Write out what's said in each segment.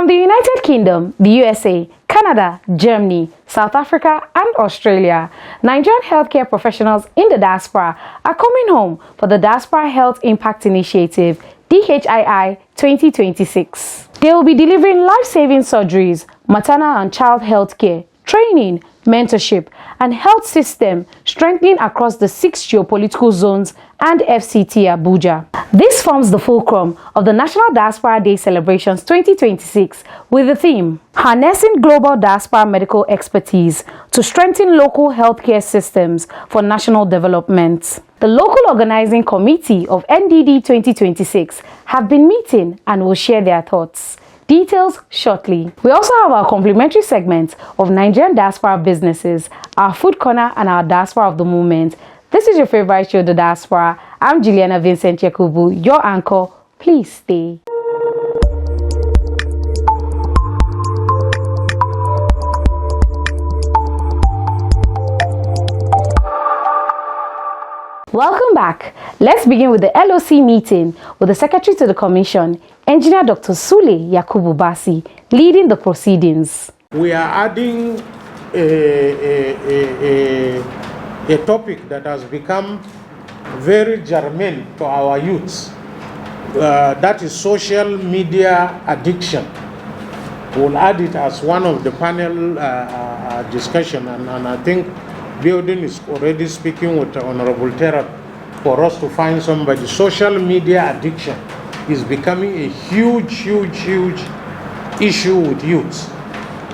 From the United Kingdom, the USA, Canada, Germany, South Africa, and Australia, Nigerian healthcare professionals in the diaspora are coming home for the Diaspora Health Impact Initiative, DHII 2026. They will be delivering life-saving surgeries, maternal and child health care, training, mentorship, and health system strengthening across the 6 geopolitical zones and FCT Abuja. This forms the fulcrum of the National Diaspora Day Celebrations 2026 with the theme, Harnessing Global Diaspora Medical Expertise to Strengthen Local Healthcare Systems for National Development. The local organizing committee of NDD 2026 have been meeting and will share their thoughts. Details shortly. We also have our complimentary segment of Nigerian diaspora businesses, our food corner, and our diaspora of the moment. This is your favorite show, The Diaspora. I'm Juliana Vincent Yakubu, your anchor. Please stay. Welcome back. Let's begin with the LOC meeting with the Secretary to the Commission, Engineer Dr. Sule Yakubu Basi, leading the proceedings. We are adding a topic that has become very germane to our youths. That is social media addiction. We'll add it as one of the panel discussion, and I think Building is already speaking with Honorable Terra for us to find somebody. Social media addiction is becoming a huge issue with youths.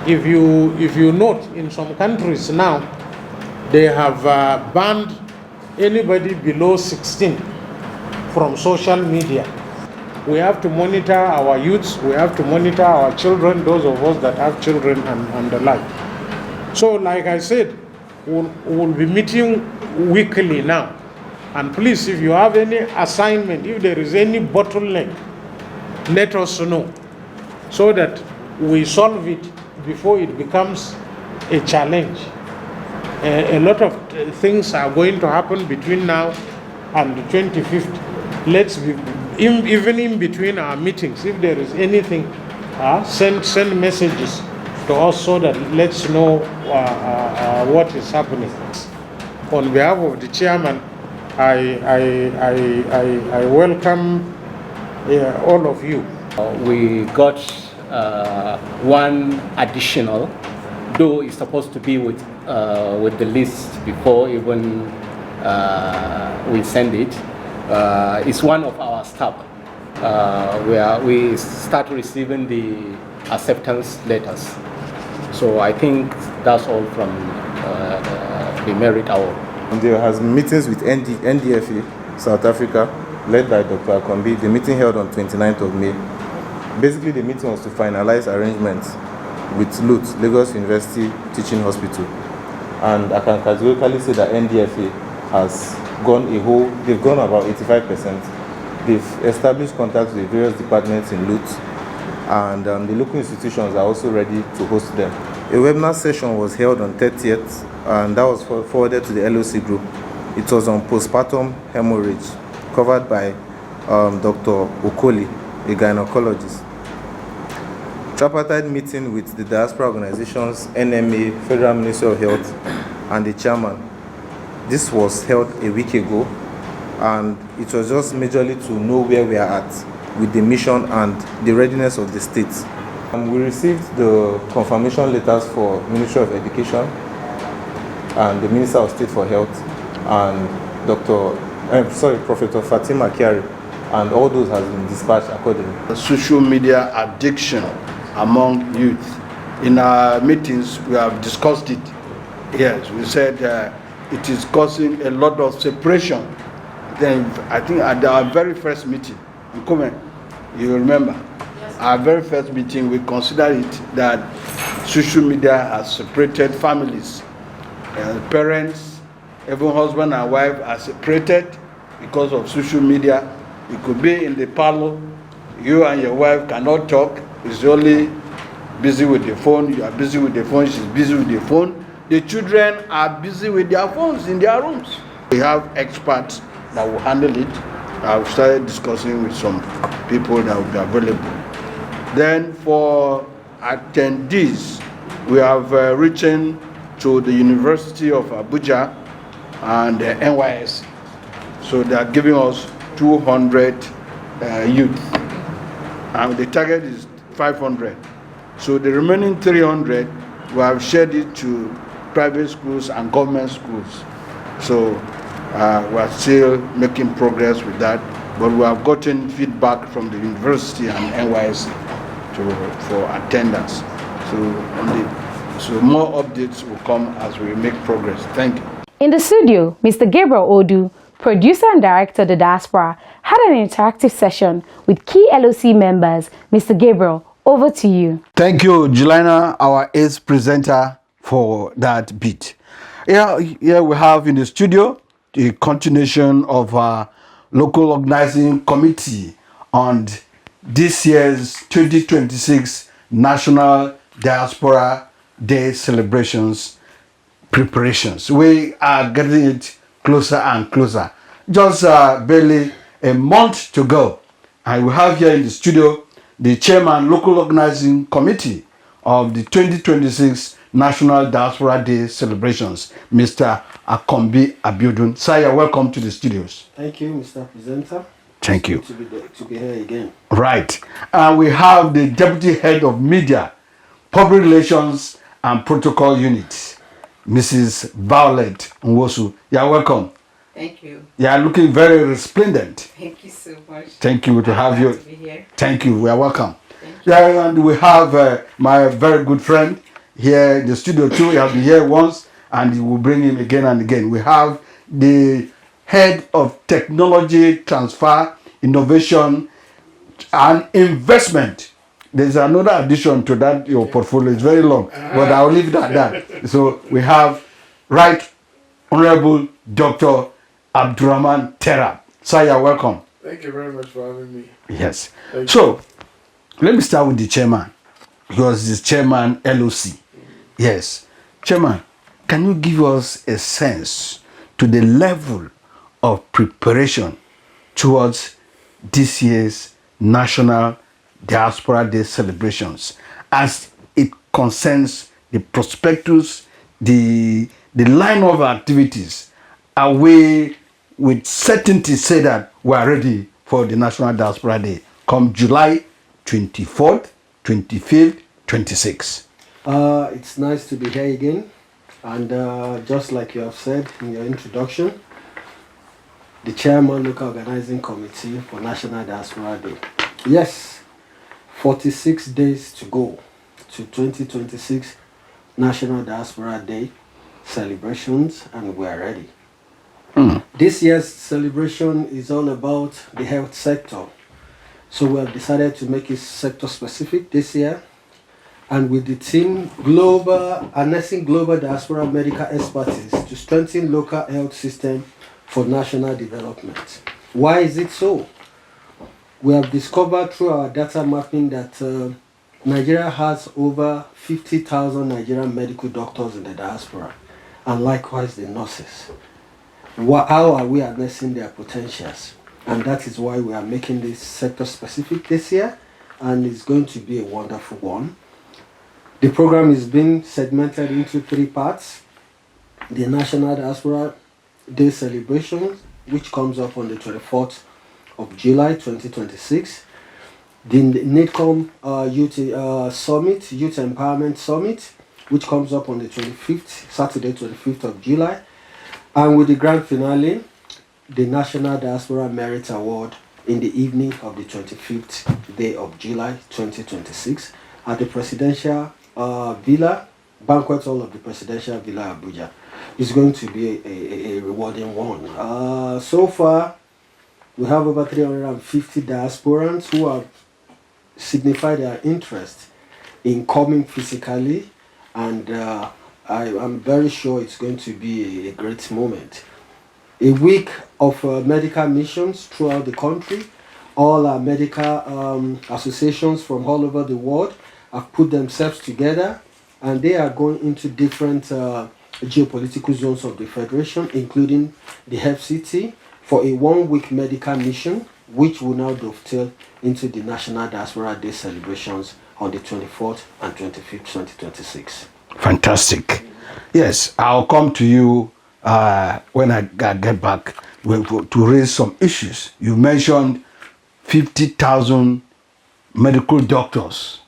If you note, in some countries now, they have banned anybody below 16 from social media. We have to monitor our youths, we have to monitor our children, those of us that have children and the like. So like I said, we'll be meeting weekly now. And please, if you have any assignment, if there is any bottleneck, let us know so that we solve it before it becomes a challenge. A lot of things are going to happen between now and the 25th. Let's be, even in between our meetings, if there is anything, send messages to us so that let's know what is happening. On behalf of the chairman, I welcome all of you. We got one additional, though it's supposed to be with the list before even we send it. It's one of our staff where we start receiving the acceptance letters. So I think that's all from the Merit Award. There has meetings with NDFA, South Africa, led by Dr. Akombi. The meeting held on 29th of May. Basically, the meeting was to finalize arrangements with LUT, Lagos University Teaching Hospital. And I can categorically say that NDFA has they've gone about 85%. They've established contacts with various departments in LUT, and the local institutions are also ready to host them. A webinar session was held on 30th, and that was forwarded to the LOC group. It was on postpartum hemorrhage, covered by Dr. Okoli, a gynecologist. Tripartite meeting with the diaspora organizations, NMA, Federal Ministry of Health, and the chairman. This was held a week ago, and it was just majorly to know where we are at with the mission and the readiness of the states. We received the confirmation letters for Ministry of Education and the Minister of State for Health and Professor Fatima Kiari, and all those has been dispatched accordingly. Social media addiction among youth. In our meetings, we have discussed it. Yes, we said it is causing a lot of separation. Then I think at our very first meeting, you remember, our very first meeting, we considered it that social media has separated families. Parents, even husband and wife are separated because of social media. You could be in the parlor, you and your wife cannot talk, it's only busy with the phone, you are busy with the phone, she's busy with the phone. The children are busy with their phones in their rooms. We have experts that will handle it. I've started discussing with some people that will be available. Then for attendees, we have written to the University of Abuja and NYS. So they are giving us 200 youth. And the target is 500. So the remaining 300, we have shared it to private schools and government schools. So we are still making progress with that, but we have gotten feedback from the university and NYSC for attendance. So more updates will come as we make progress. Thank you. In the studio, Mr. Gabriel Odu, producer and director of the Diaspora, had an interactive session with key LOC members. Mr. Gabriel, over to you. Thank you, Jelena, our ace presenter, for that bit. Here we have in the studio the continuation of our local organizing committee on this year's 2026 National Diaspora Day celebrations preparations. We are getting it closer and closer. Just barely a month to go. And we have here in the studio the chairman local organizing committee of the 2026 National Diaspora Day celebrations, Mr. Akombi Abiodun. Sir, you're welcome to the studios. Thank you, Mr. Presenter. Thank you. To be here again. Right. And we have the deputy head of media, public relations and protocol unit, Mrs. Violet Nwosu. You're welcome. Thank you. You are looking very resplendent. Thank you so much. Thank you to have you. To be here. Thank you. We are welcome. Yeah, and we have my very good friend here in the studio too. He has been here once, and we will bring him again and again. We have the head of technology transfer, innovation, and investment. There's another addition to that. Your portfolio is very long, but I'll leave it at that. So we have Right Honorable Dr. Abdurrahman Terab. Sir, you're welcome. Thank you very much for having me. Yes. So let me start with the chairman, because this chairman LOC. Yes. Chairman, can you give us a sense to the level of preparation towards this year's National Diaspora Day celebrations as it concerns the prospectus, the line of activities? Are we with certainty say that we are ready for the National Diaspora Day come July 24th, 25th, 26th? It's nice to be here again. And just like you have said in your introduction, the chairman local organizing committee for National Diaspora Day. Yes, 46 days to go to 2026 National Diaspora Day celebrations, and we are ready. This year's celebration is all about the health sector. So we have decided to make it sector specific this year. And with the team harnessing global diaspora medical expertise to strengthen local health system for national development. Why is it so? We have discovered through our data mapping that Nigeria has over 50,000 Nigerian medical doctors in the diaspora, and likewise the nurses. How are we harnessing their potentials? And that is why we are making this sector specific this year, and it's going to be a wonderful one. The program is being segmented into 3 parts. The National Diaspora Day celebration, which comes up on the 24th of July 2026. The NIDCOM Youth Summit, Youth Empowerment Summit, which comes up on the 25th, Saturday 25th of July. And with the grand finale, the National Diaspora Merit Award in the evening of the 25th day of July 2026 at the Presidential Villa, Banquet Hall of the Presidential Villa Abuja. It's going to be a rewarding one. So far, we have over 350 diasporans who have signified their interest in coming physically, and I'm very sure it's going to be a great moment. A week of medical missions throughout the country. All our medical associations from all over the world have put themselves together, and they are going into different geopolitical zones of the Federation, including the FCT, for a 1-week medical mission which will now dovetail into the National Diaspora Day celebrations on the 24th and 25th, 2026. Fantastic. Yes, I'll come to you when I get back to raise some issues. You mentioned 50,000 medical doctors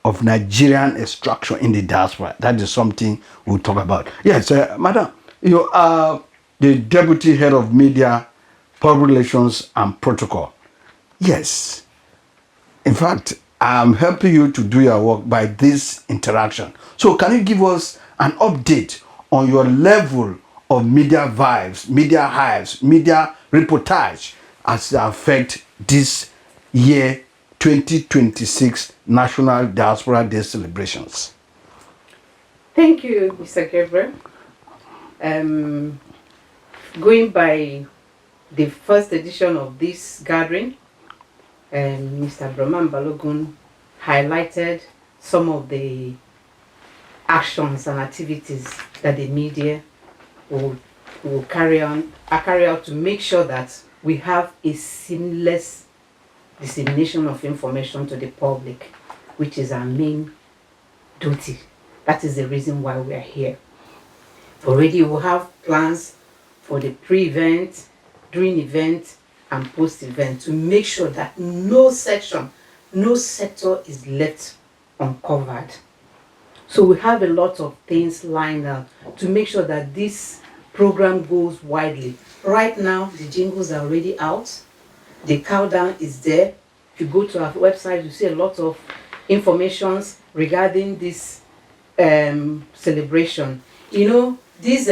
of Nigerian extraction in the diaspora. That is something we'll talk about. Yes, Madam, you are the Deputy Head of Media, Public Relations and Protocol. Yes. In fact, I'm helping you to do your work by this interaction. So can you give us an update on your level of media vibes, media hives, media reportage as it affect this year 2026 National Diaspora Day celebrations? Thank you, Mr. Gabriel. Going by the first edition of this gathering, Mr. Brahman Balogun highlighted some of the actions and activities that the media will carry out to make sure that we have a seamless dissemination of information to the public, which is our main duty. That is the reason why we are here. Already we have plans for the pre-event, during event, and post-event to make sure that no section, no sector is left uncovered. So we have a lot of things lined up to make sure that this program goes widely. Right now, the jingles are already out. The countdown is there. If you go to our website, you see a lot of information regarding this celebration. You know, this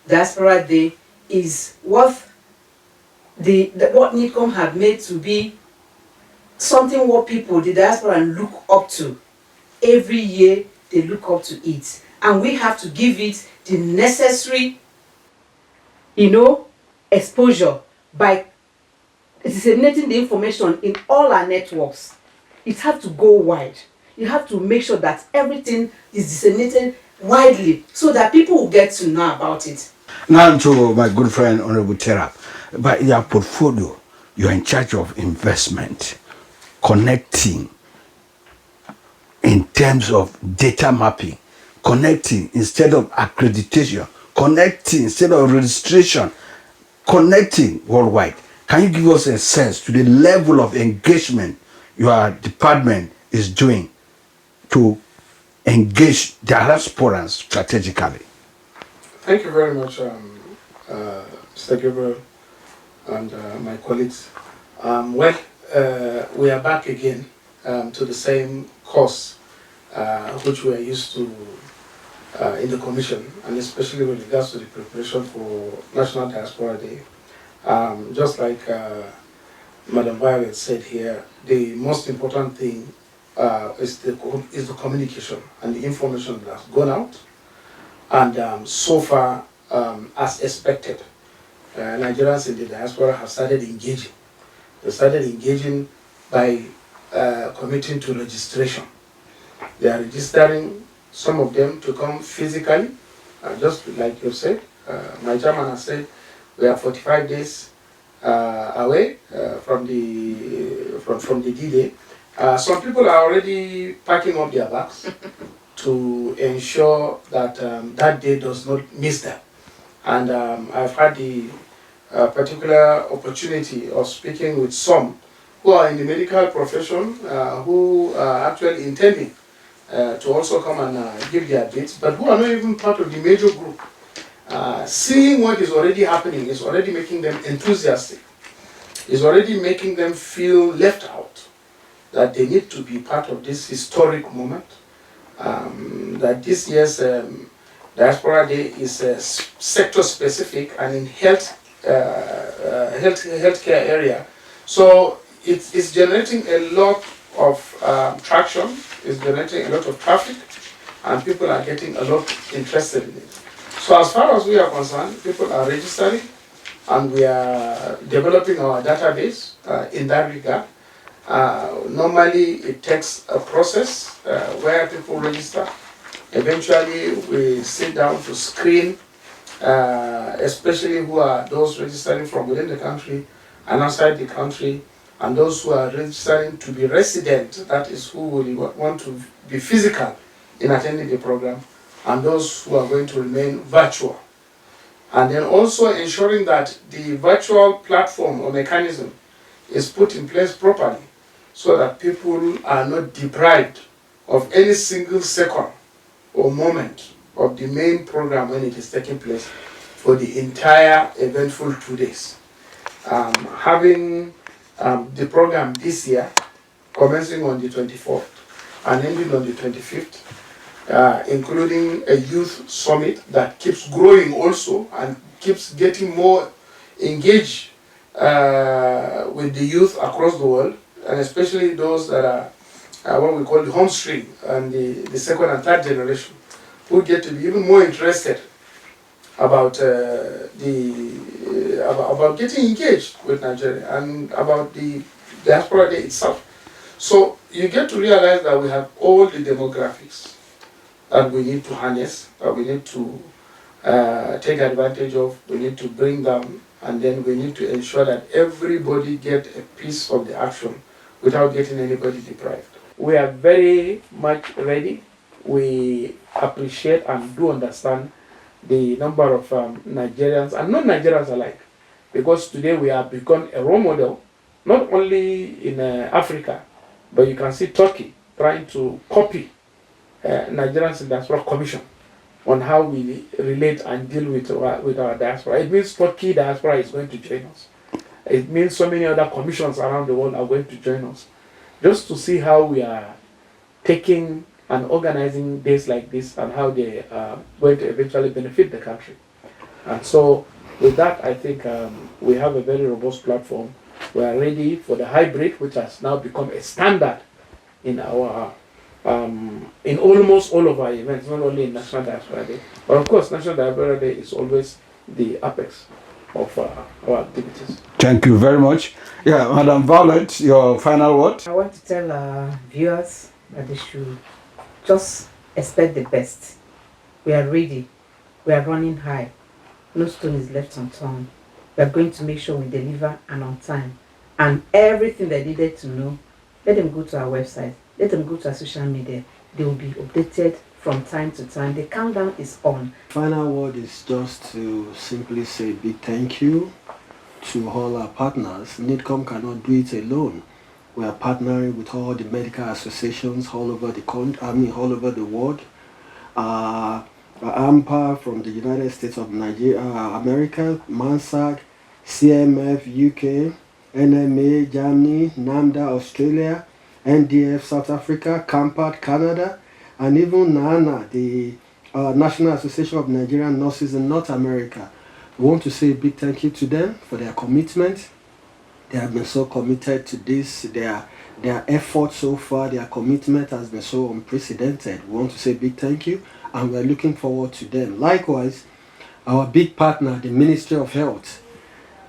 Diaspora Day is what what NICOM have made to be something what people, the diaspora, look up to. Every year they look up to it, and we have to give it the necessary, exposure by disseminating the information in all our networks. It has to go wide. You have to make sure that everything is disseminated widely so that people will get to know about it. Now to my good friend Honorable Terap, by your portfolio, you are in charge of investment, connecting in terms of data mapping, connecting instead of accreditation, connecting instead of registration, connecting worldwide. Can you give us a sense to the level of engagement your department is doing to engage diasporans strategically? Thank you very much, Mr. Gabriel and my colleagues. We are back again to the same course which we are used to in the Commission, and especially with regards to the preparation for National Diaspora Day. Just like Madam Violet said here, the most important thing is the communication and the information that has gone out. And so far, as expected, Nigerians in the diaspora have started engaging. They started engaging by committing to registration. They are registering, some of them to come physically, just like you said. My chairman has said we are 45 days away from the D-Day. Some people are already packing up their bags to ensure that that day does not miss them. And I've had the particular opportunity of speaking with some who are in the medical profession who are actually intending to also come and give their bits, but who are not even part of the major group. Seeing what is already happening is already making them enthusiastic. It's already making them feel left out, that they need to be part of this historic moment. That this year's Diaspora Day is sector specific and in healthcare area. So it's generating a lot of traction, it's generating a lot of traffic, and people are getting a lot interested in it. So as far as we are concerned, people are registering, and we are developing our database in that regard. Normally it takes a process where people register. Eventually we sit down to screen, especially who are those registering from within the country, and outside the country, and those who are registering to be resident, that is who will want to be physical in attending the program, and those who are going to remain virtual. And then also ensuring that the virtual platform or mechanism is put in place properly so that people are not deprived of any single second or moment of the main program when it is taking place for the entire eventful 2 days. Having the program this year commencing on the 24th and ending on the 25th, including a youth summit that keeps growing also and keeps getting more engaged with the youth across the world, and especially those that are what we call the home stream and the second and third generation, who get to be even more interested about about getting engaged with Nigeria and about the Diaspora Day itself. So you get to realize that we have all the demographics that we need to harness, that we need to take advantage of, we need to bring down, and then we need to ensure that everybody get a piece of the action without getting anybody deprived. We are very much ready. We appreciate and do understand the number of Nigerians and non-Nigerians alike, because today we have become a role model, not only in Africa, but you can see Turkey trying to copy Nigerians in Diaspora Commission on how we relate and deal with our diaspora. It means Turkey diaspora is going to join us. It means so many other commissions around the world are going to join us, just to see how we are taking and organizing days like this and how they are going to eventually benefit the country. And so with that, I think we have a very robust platform. We are ready for the hybrid, which has now become a standard in our in almost all of our events, not only in National Diaspora Day, but of course National Diaspora Day is always the apex of our activities. Thank you very much. Yeah, Madam Violet, your final word? I want to tell our viewers that they should just expect the best. We are ready. We are running high. No stone is left unturned. We are going to make sure we deliver and on time. And everything they needed to know, let them go to our website. Let them go to our social media. They will be updated from time to time. The countdown is on. Final word is just to simply say big thank you to all our partners. NIDCOM cannot do it alone. We are partnering with all the medical associations all over the country, all over the world. AMPA from the United States of Nigeria, America, MANSAC, CMF, UK, NMA, Germany, NAMDA, Australia, NDF, South Africa, CAMPAT, Canada, and even NANA, the National Association of Nigerian Nurses in North America. We want to say a big thank you to them for their commitment. They have been so committed to this. Their effort so far, their commitment has been so unprecedented. We want to say a big thank you, and we're looking forward to them. Likewise, our big partner, the Ministry of Health.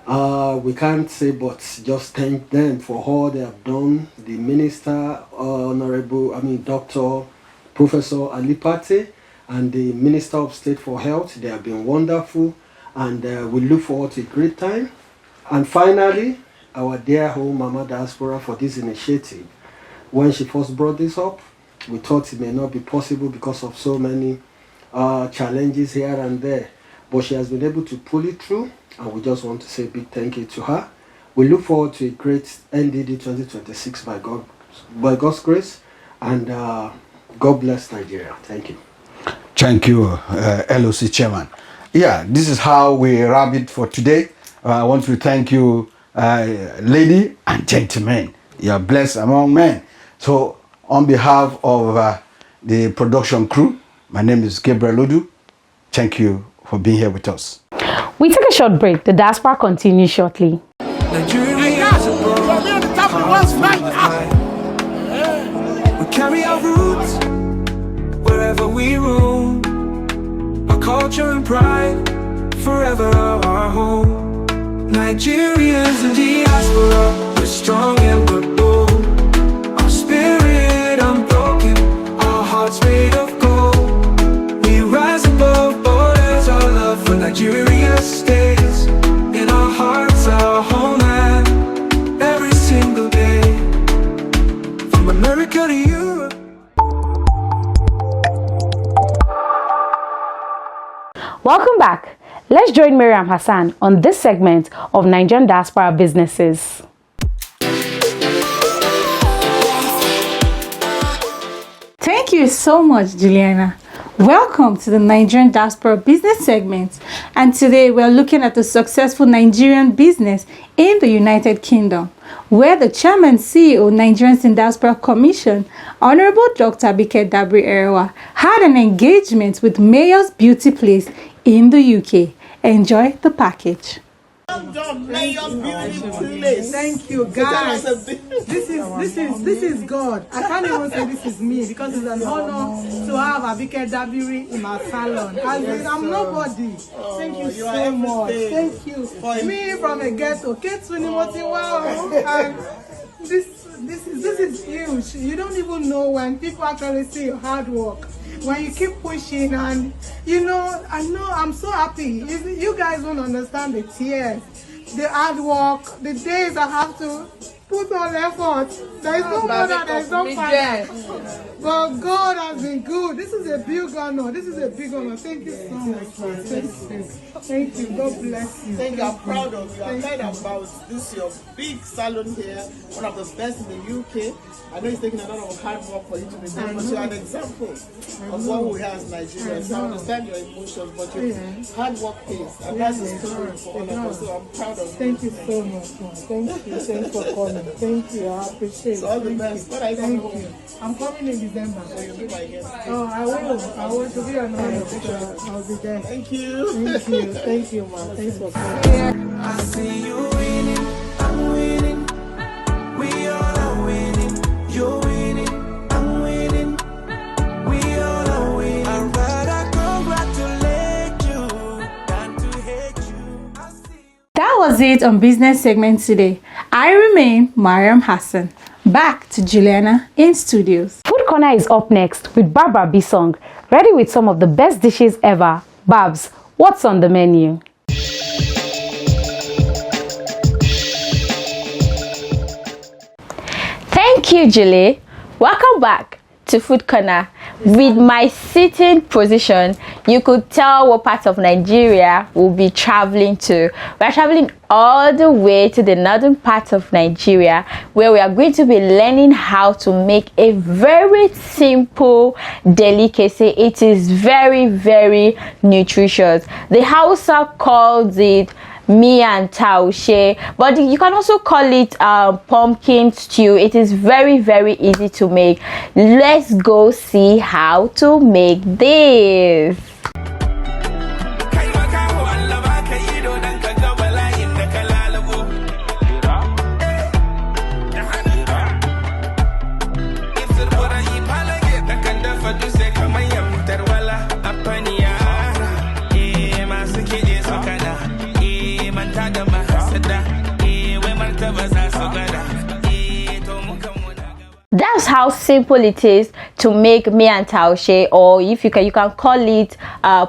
We can't say but just thank them for all they have done. The Minister, Dr. Professor Alipate, and the Minister of State for Health. They have been wonderful, and we look forward to a great time. And finally, our dear home Mama Diaspora for this initiative. When she first brought this up, we thought it may not be possible because of so many challenges here and there. But she has been able to pull it through, and we just want to say a big thank you to her. We look forward to a great NDD 2026 by God's grace, and God bless Nigeria. Thank you. Thank you, LOC Chairman. Yeah, this is how we wrap it for today. I want to thank you, lady and gentlemen. You are blessed among men. So, on behalf of the production crew, my name is Gabriel Odu. Thank you for being here with us. We take a short break. The Diaspora continues shortly. We carry our roots wherever we roam. Our culture and pride forever our home. Nigerians in diaspora, we're strong and we're bold. Our spirit unbroken, our hearts made of gold. We rise above borders, our love for Nigeria stays in our hearts, our homeland. America to Europe. Welcome back. Let's join Miriam Hassan on this segment of Nigerian Diaspora Businesses. Thank you so much, Juliana. Welcome to the Nigerian Diaspora Business segment. And today we're looking at the successful Nigerian business in the United Kingdom, where the Chairman CEO Nigerians in Diaspora Commission, Honorable Dr. Abike Dabiri-Erewa, had an engagement with Mayor's Beauty Place in the UK. Enjoy the package. Thank you, guys. This is God. I can't even say this is me because it's an honor to have Abike Dabiri in my salon. I'm nobody. Thank you so much. Thank you. Me from a ghetto, and this is huge. You don't even know when people actually see your hard work. When you keep pushing, and I'm so happy. You guys won't understand the tears, the hard work, the days I have to put on effort. There is no mother, there is no father. But God has been good. This is a big honor. Thank you so much. Thank you. God bless you. Thank you. I'm proud of you. I've heard about this your big salon here, one of the best in the UK. I know it's taking a lot of hard work for you to be there, but you're an example of what we have as Nigerians. I understand your emotions, but your hard work pays, and that's a story for all of us. So I'm proud of you. Thank you so much. Thank you. Thanks for coming. Thank you. I appreciate it. So all the best. What are you coming home? I'm coming in December. So you'll be my guest. Oh, I will. To be honest, I'll be there. Thank you. Thank you, ma. Thanks for coming. I see you winning, I'm winning. We all are winning. You're winning, I'm winning. We all are winning. I'd rather congratulate you than to hate you. That was it on business segment today. I remain Mariam Hassan. Back to Juliana in studios. Food Corner is up next with Barbara Bisong, ready with some of the best dishes ever. Babs, what's on the menu? Thank you, Julie. Welcome back to Food Corner. With my sitting position, you could tell what part of Nigeria we'll be traveling to. We're traveling all the way to the northern part of Nigeria, where we are going to be learning how to make a very simple delicacy. It is very, very nutritious. The Hausa calls it miyan taushe, but you can also call it pumpkin stew. It is very, very easy to make. Let's go see how to make this. That's how simple it is to make miyan taushe, or if you can call it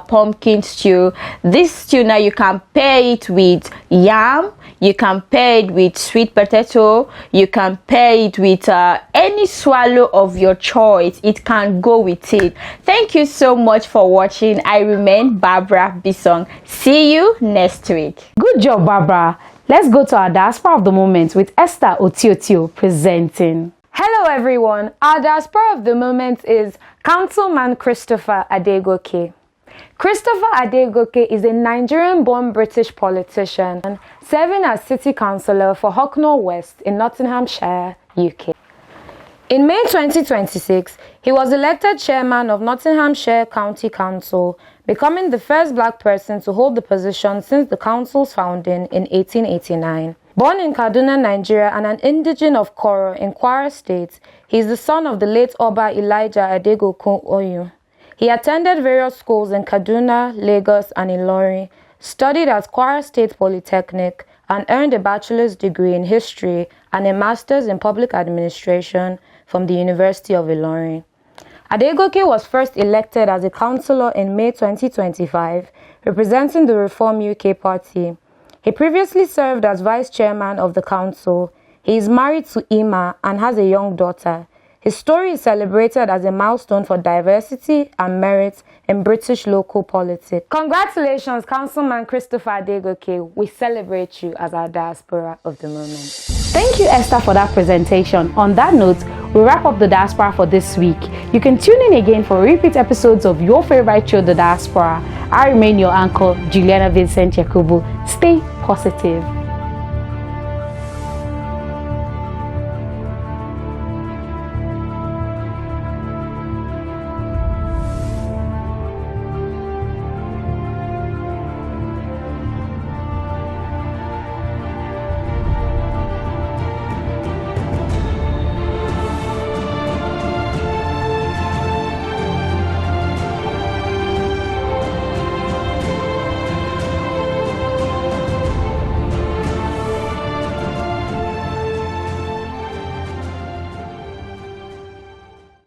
pumpkin stew. This stew now you can pair it with yam, you can pair it with sweet potato, you can pair it with any swallow of your choice. It can go with it. Thank you so much for watching. I remain Barbara Bisong. See you next week. Good job, Barbara. Let's go to our diaspora of the moment with Esther Otiotio presenting. Hello everyone, our diaspora of the moment is Councilman Christopher Adegoke. Christopher Adegoke is a Nigerian-born British politician serving as City Councillor for Hucknall West in Nottinghamshire, UK. In May 2026, he was elected chairman of Nottinghamshire County Council, becoming the first black person to hold the position since the council's founding in 1889. Born in Kaduna, Nigeria, and an indigene of Koro in Kwara State, he is the son of the late Oba Elijah Adegoke Oyu. He attended various schools in Kaduna, Lagos, and Ilorin, studied at Kwara State Polytechnic, and earned a bachelor's degree in history and a master's in public administration from the University of Ilorin. Adegoke was first elected as a councillor in May 2025, representing the Reform UK party. He previously served as vice chairman of the council. He is married to Ima and has a young daughter. His story is celebrated as a milestone for diversity and merit in British local politics. Congratulations, Councilman Christopher Adegoke. We celebrate you as our diaspora of the moment. Thank you, Esther, for that presentation. On that note, we wrap up the Diaspora for this week. You can tune in again for repeat episodes of your favorite show, The Diaspora. I remain your anchor, Juliana Vincent Yakubu. Stay positive.